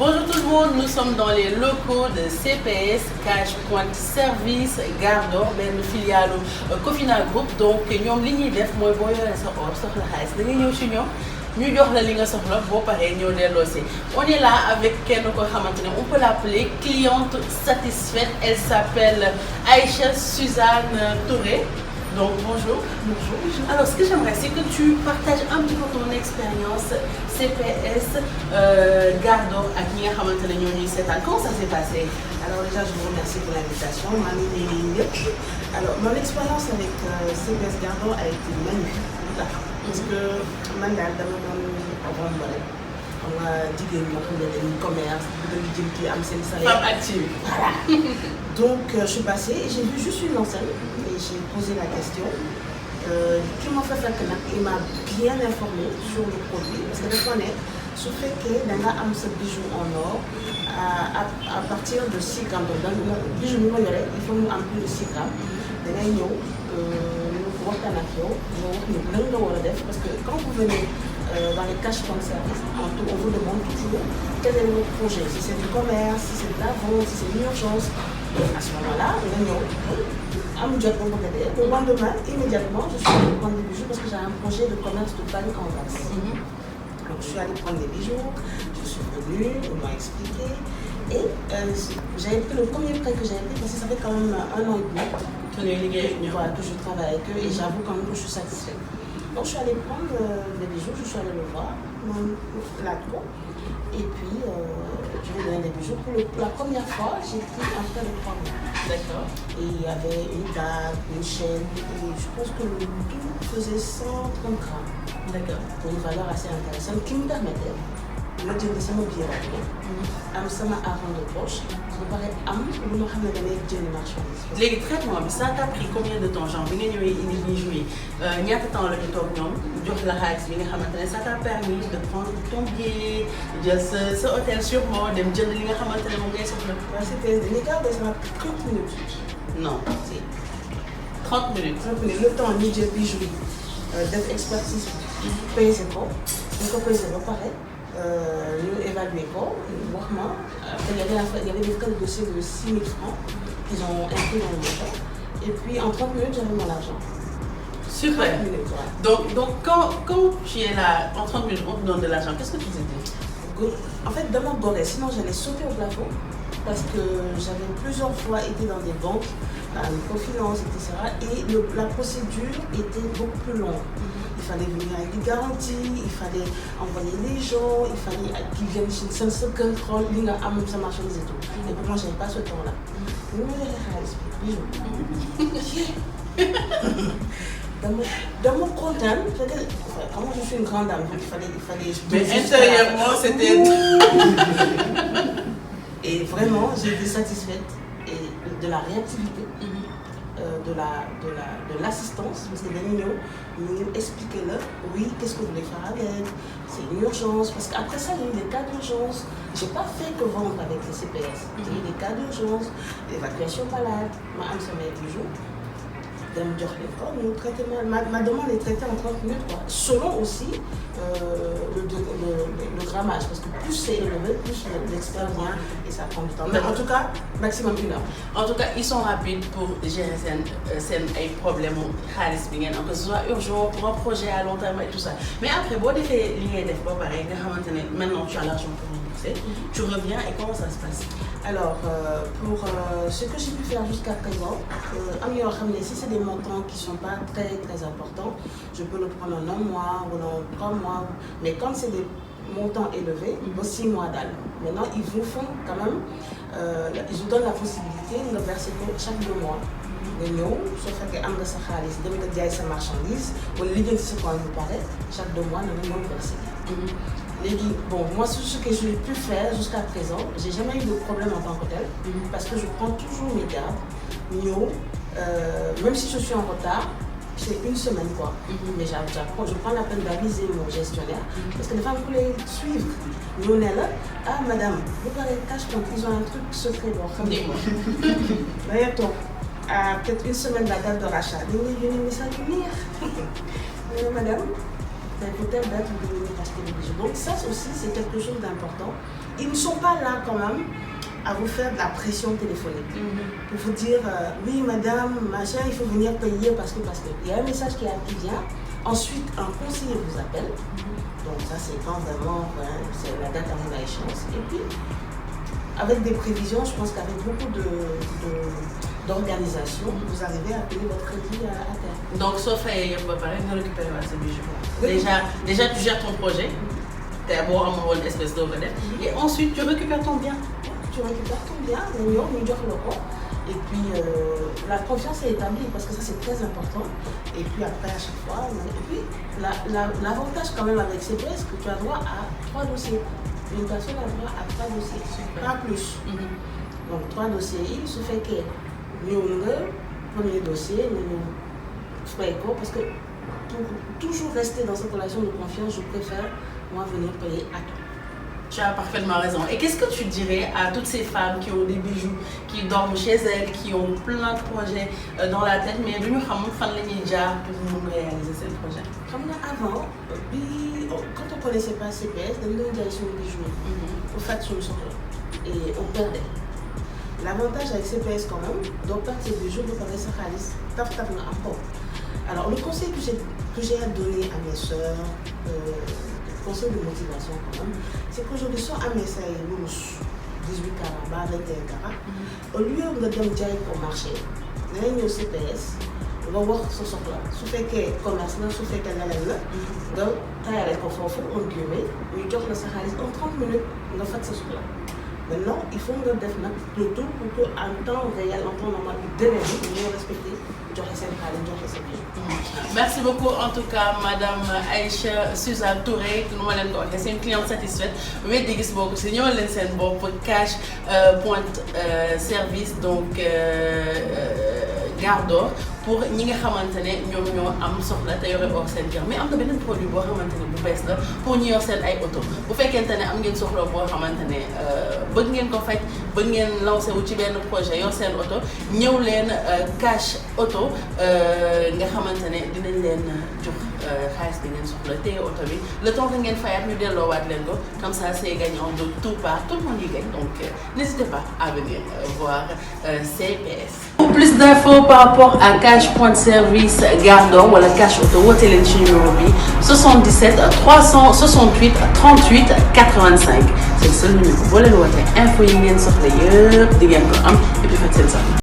Bonjour tout le monde, nous sommes dans les locaux de CPS Cash Point Service Gare d'Or, une filiale Cofina Group. Donc nous avons ligne def mooy boo yoree sa or soxla xaalis da ngay ñëw ci ñoom ñu jox la li nga soxla boo paree ñëw delloosi. On est là avec kenn ko xamante ne on peut l'appeler cliente satisfaite. Elle s'appelle Aïcha Suzanne Touré. Donc bonjour. Bonjour. Alors ce que j'aimerais c'est que tu partages un petit peu ton expérience CPS Gare d'Or ak ñi nga xamante ne ñoo ñuy seetaan. Comment ça s'est passé? Alors déjà je vous remercie pour l'invitation. Alors mon expérience avec CPS Gare d'Or a été magnifique. Parce que man daal dama doon rendre rek xam nga jigéen ñoo xam ne dañuy commerce bëgg a jëm ci am seen salaire. Femme active. Voilà. Donc je suis passée et j'ai vu juste une enseigne et j'ai posé la question. Qui m'a fait faire que il m'a bien informé sur le produit parce que dafa ne su fekkee da nga am sa bijou en or à partir de 6 grammes donc bijou bi ma yore il faut mu am plus de 6 grammes da ngay ñëw waxtaan ak yow nga wax ni lan nga war a def parce que quand vous venez dans les cash point service on vous demande toujours quel est votre projet, si c'est du commerce, si c'est de la vente, si c'est une urgence. Et à ce moment-là nga ñëw am jot ba bëgg a dee le lendemain immédiatement je suis allée prendre des bijoux parce que j'ai un projet de commerce de bague en wax. Donc je suis allée prendre des bijoux, je suis venue, on m'a expliqué et j'avais pris le premier prêt que j'avais pris parce que ça fait quand même 1 an et demi voilà, que je travaille avec eux et j'avoue quand même que je suis satisfaite. Donc je suis allée prendre des bijoux, je suis allée le voir, la trop, et puis je lui ai donné des bijoux. Pour la première fois, j'ai pris un prêt de 3 mois. D'accord. Et il y avait une bague, une chaîne, et je pense que le tout faisait 130 grammes. D'accord. Pour une valeur assez intéressante qui me permettait de jënd sama billet d'avion, am sama argent de poche, ba pare am lu ma xam ne damay jënd marchandise. Léegi traitement bi ça t'a pris combien de temps genre bi nga ñëwee indi bijoux yi ñaata temps la ñu toog ñoom jox la xaalis bi nga xamante ne ça t'a permis de prendre ton billet jël sa hôtel sûrement dem jënd li nga xamante ne moom ngay soxla. Waaw c'était l'écart de 30 minutes. Non si 30 minutes. 30 minutes le temps ñu jël bijoux yi def expertise pesé ko ñu ko pesé ba pare ñu évalué ko wax ma après il y avait des frais de dossier de 6 000 francs qu'ils ont inclus dans le montant et puis en 30 minutes j'avais mon argent. Super. 30 minutes, ouais. Donc quand tu es là en 30 minutes on te donne de l'argent qu'est-ce que tu t'es dit? En fait dama goré sinon j'allais sauter au plafond parce que j'avais plusieurs fois été dans des banques, microfinance, etc. Et la procédure était beaucoup plus longue. Il fallait venir avec des garanties, il fallait envoyer les gens, il fallait qu'ils viennent chez le contrôle, sa marchandise et tout. Et pour moi, je n'avais pas ce temps-là. Dans mon content, comment je suis une grande dame, il fallait. Mais intérieurement, c'était. Et vraiment, j'ai été satisfaite et de la réactivité, de l'assistance, parce que Daniel nous expliquait là, oui, qu'est-ce que vous voulez faire avec, c'est une urgence, parce qu'après ça, il y a eu des cas d'urgence. Je n'ai pas fait que vendre avec les CPS. Il y a eu des cas d'urgence, évacuation malade, ma âme se met toujours. Ma demande est traitée en 30 minutes, quoi. Selon aussi le grammage, parce que plus c'est élevé, plus l'expert vient et ça prend du temps. Mais en tout cas, maximum 1 heure. En tout cas, ils sont rapides pour gérer ces problèmes, que ce soit urgent, pour un projet à long terme et tout ça. Mais après, bon, maintenant tu as l'argent pour rembourser, tu reviens et comment ça se passe? Alors, pour ce que j'ai pu faire jusqu'à présent, si c'est des montants qui ne sont pas très très importants, je peux le prendre en 1 mois ou en 3 mois. Mais quand c'est des montants élevés, 6 mois d'âge. Maintenant, ils vous font quand même, ils vous donnent la possibilité de verser chaque 2 mois. Sauf que am nga sa xaalis dem nga jaay sa marchandise wala liggéey si quoi vous paraît chaque 2 mois nous devons verser. Bon, moi ce que j'ai pu faire jusqu'à présent, j'ai jamais eu de problème en tant que tel parce que je prends toujours mes gardes. Même si je suis en retard, c'est 1 semaine quoi. Mais je prends la peine d'aviser mon gestionnaire parce que les femmes voulaient suivre. Nous on est là, ah madame, vous parlez cash quand ils ont un truc secret bon, d'ailleurs peut-être 1 semaine de la date de rachat. Mais ça venir. Madame, telle date, vous devez venir acheter les bijoux. Donc ça aussi, c'est quelque chose d'important. Ils ne sont pas là quand même à vous faire de la pression téléphonique. Pour vous dire, oui madame, machin, il faut venir payer parce que. Il y a un message qui vient. Ensuite, un conseiller vous appelle. Donc ça, c'est quand vraiment c'est la date arrive à échéance. Et puis, avec des prévisions, je pense qu'avec beaucoup d'organisation, vous arrivez à payer votre crédit à terme. Donc, sauf à préparer, vous récupérez ces bijoux. Oui. Déjà, tu gères ton projet. Tu es d'abord en mode espèce d'overhead. Et ensuite, tu récupères ton bien. Tu récupères ton bien, nous le. Et puis la confiance est établie parce que ça c'est très important. Et puis après à chaque fois, et puis l'avantage quand même avec CPS, que tu as droit à 3 dossiers. Une personne a droit à 3 dossiers, pas plus. Donc 3 dossiers, il se fait que nous, premier dossier, nous faisons parce que pour toujours rester dans cette relation de confiance, je préfère moi venir payer à toi. Tu as parfaitement raison. Et qu'est-ce que tu dirais à toutes ces femmes qui ont des bijoux, qui dorment chez elles, qui ont plein de projets dans la tête, mais nous savons fan les médias pour réaliser ces projets? Comme avant, quand on ne connaissait pas CPS, on nous disait sur les bijoux, on fait sur le centre et on perdait. L'avantage avec CPS quand même, donc perdre ces bijoux, vous connaissez ça, taf encore. Alors le conseil que j'ai à donner à mes soeurs, conseil de motivation quand même, c'est qu'aujourd'hui, soit à Messa et 18 carats, 21 carats, au lieu de dire au marché, nous avons au CPS, on va voir ce soir-là. Si fait que commerce, si fait qu'elle a là, donc, tu as les conforts, on guillemets, on dit que le Sahara, en 30 minutes, on a fait ce soir-là. Maintenant, il faut que nous le tout pour qu'en temps réel, en temps normal, d'énergie, nous respecter. Merci beaucoup en tout cas Madame Aïcha Suzanne Touré, c'est une cliente satisfaite. Oui, dis beaucoup, c'est nous pour cash point service donc Gardor pour ñi nga xamantene ñom ñoo am soxla te yore or seen kër mais am na beneen produit boo xamantene bu bees la pour ñu yor seen ay auto bu fekkente ne am ngeen soxla boo xamantene bëgg ngeen ko faj bëgg ngeen lancé wu ci benn projet yor seen auto ñëw leen cash auto nga xamantene dinañ leen jox xaalis bi ngeen soxla téye auto bi le temps que ngeen fayaat ñu delloowaat leen ko comme ça c'est gagnant de tout part, tout le monde y gagne donc n'hésitez pas à venir voir CPS. Pour plus d'infos par rapport à Cash Point Service Gardor ou la Cash Auto, wootee leen ci numéro bi 77 368 38 85 c'est le seul numéro boo leen wootee info yi ngeen soxla yëpp di ngeen ko am et puis faites seen sax.